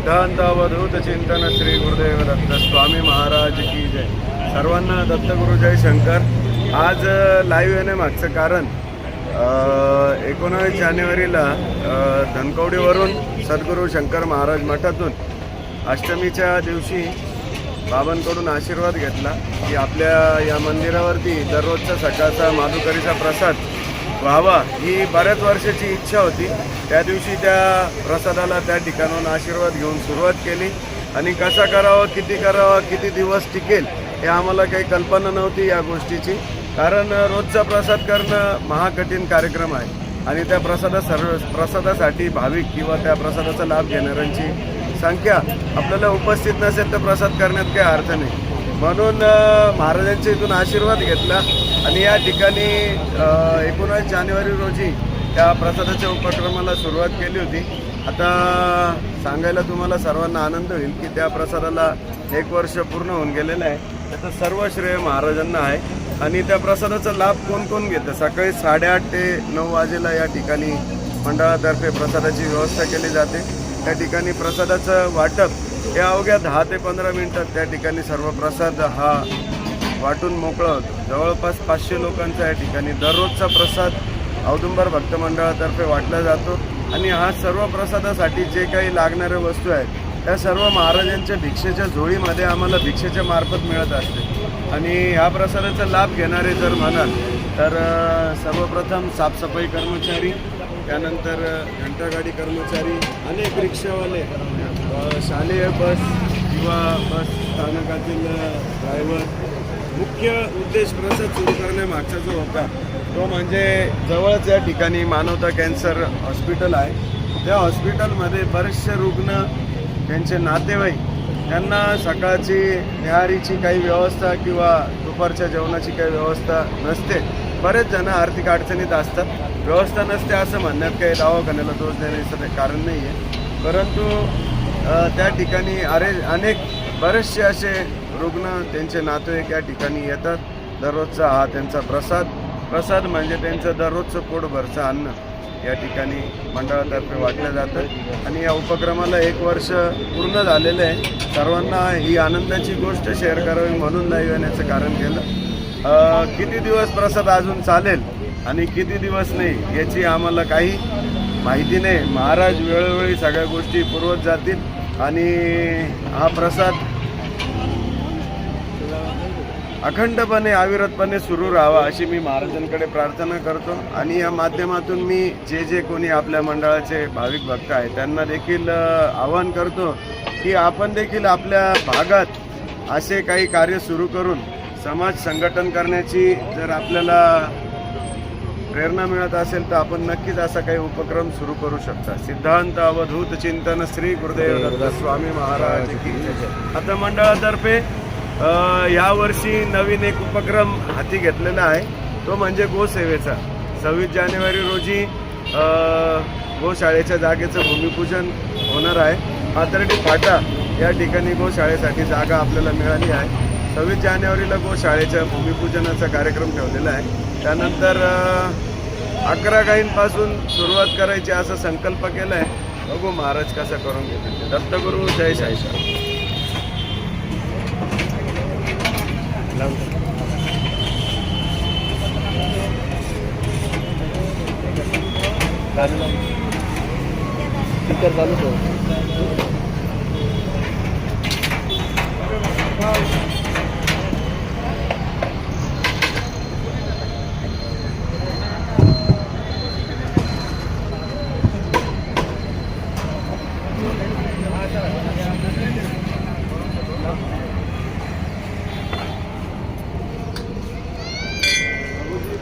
सिद्धांत अवधूत चिंतन श्री गुरुदेव दत्त स्वामी महाराज की जय. सर्वांना दत्तगुरु जय शंकर. आज लाईव्ह येणे मागचं कारण 19 जानेवारीला धनकवडीवरून सद्गुरू शंकर महाराज मठातून अष्टमीच्या दिवशी बाबांकडून आशीर्वाद घेतला की आपल्या या मंदिरावरती दररोजचा सकाळचा माधुकरीचा प्रसाद व्हावा ही बऱ्याच वर्षाची इच्छा होती. त्या दिवशी त्या प्रसादाला त्या ठिकाणाहून आशीर्वाद घेऊन सुरुवात केली आणि कसा करावा, किती दिवस टिकेल हे आम्हाला काही कल्पना नव्हती या गोष्टीची. कारण रोजचा प्रसाद करणं महाकठीण कार्यक्रम आहे आणि त्या प्रसादासाठी भाविक किंवा त्या प्रसादाचा लाभ घेणाऱ्यांची संख्या आपल्याला उपस्थित नसेल तर प्रसाद करण्यात काही अर्थ नाही. म्हणून महाराजांच्या इथून आशीर्वाद घेतला आणि या ठिकाणी 19 जानेवारी रोजी त्या प्रसादाच्या उपक्रमाला सुरुवात केली होती. आता सांगायला तुम्हाला सर्वांना आनंद होईल की त्या प्रसादाला 1 वर्ष पूर्ण होऊन गेलेलं आहे. त्याचं सर्व श्रेय महाराजांना आहे. आणि त्या प्रसादाचा लाभ कोण कोण घेतं, सकाळी 8:30 ते 9 वाजेला या ठिकाणी मंडळातर्फे प्रसादाची व्यवस्था केली जाते. त्या ठिकाणी प्रसादाचं वाटप हे अवघ्या 10 ते 15 मिनिटात त्या ठिकाणी सर्व प्रसाद हा वाटून मोकळा होतो. जवळपास 500 लोकांचा या ठिकाणी दररोजचा प्रसाद औदुंबर भक्त मंडळातर्फे वाटला जातो. आणि हा सर्व प्रसादासाठी जे काही लागणाऱ्या वस्तू आहेत त्या सर्व महाराजांच्या भिक्षेच्या झोळीमध्ये आम्हाला भिक्षेच्या मार्फत मिळत असते. आणि ह्या प्रसादाचा लाभ घेणारे जर म्हणाल तर सर्वप्रथम साफसफाई कर्मचारी, त्यानंतर घंटागाडी कर्मचारी, अनेक रिक्षावाले, शालेय बस किंवा बस स्थानकातील ड्रायव्हर. मुख्य उद्देश प्रसाद सुरू करण्यामागचा जो होता तो म्हणजे जवळच या ठिकाणी मानवता कॅन्सर हॉस्पिटल आहे. त्या हॉस्पिटलमध्ये बरेचसे रुग्ण, त्यांचे नातेवाईक, त्यांना सकाळची न्याहारीची काही व्यवस्था किंवा दुपारच्या जेवणाची काही व्यवस्था नसते. बरेच जण आर्थिक अडचणीत असतात. व्यवस्था नसते असं म्हणण्यात काही दवाखान्याला दोष देण्याचं कारण नाही आहे. परंतु त्या ठिकाणी अनेक बरेचसे असे रुग्ण, त्यांचे नातेवाईक या ठिकाणी येतात. दररोजचा हा त्यांचा प्रसाद म्हणजे त्यांचं दररोजचं पोटभरचं अन्न या ठिकाणी मंडळातर्फे वाटलं जातं. आणि या उपक्रमाला 1 वर्ष पूर्ण झालेलं आहे. सर्वांना ही आनंदाची गोष्ट शेअर करावी म्हणून लाईव्ह येण्याचं कारण केलं. किती दिवस प्रसाद अजून चालेल आणि किती दिवस नाही याची आम्हाला काही माहिती नाही. महाराज वेळोवेळी सगळ्या गोष्टी पुरवत जातील आणि हा प्रसाद अखंडपणे अविरतपणे सुरू राहावा अशी मी महाराजांकडे प्रार्थना करतो. आणि या माध्यमातून मी जे कोणी आपल्या मंडळाचे भाविक भक्त आहेत त्यांना देखील आवाहन करतो की आपण देखील आपल्या भागात असे काही कार्य सुरू करून समाज संघटन करण्याची जर आपल्याला प्रेरणा मिळत असेल तर आपण नक्कीच असा काही उपक्रम सुरू करू शकता. सिद्धांत अवधूत चिंतन श्री गुरुदेव दत्त स्वामी महाराज की जय. आता मंडळातर्फे यावर्षी नवीन एक उपक्रम हाती घेतलेला आहे. तो म्हणजे गोसेवेचा. 26 जानेवारी रोजी गोशाळेच्या जागेचं भूमिपूजन होणार आहे. पाथर्डी फाटा या ठिकाणी गोशाळेसाठी जागा आपल्याला मिळाली आहे. 26 जानेवारीला गोशाळेच्या भूमिपूजनाचा कार्यक्रम ठेवलेला आहे. त्यानंतर 11 गायींपासून सुरुवात करायची असा संकल्प केला आहे. बघू महाराज कसा करून घेतील. दत्तगुरु जय साईशा. स्पीकर चालू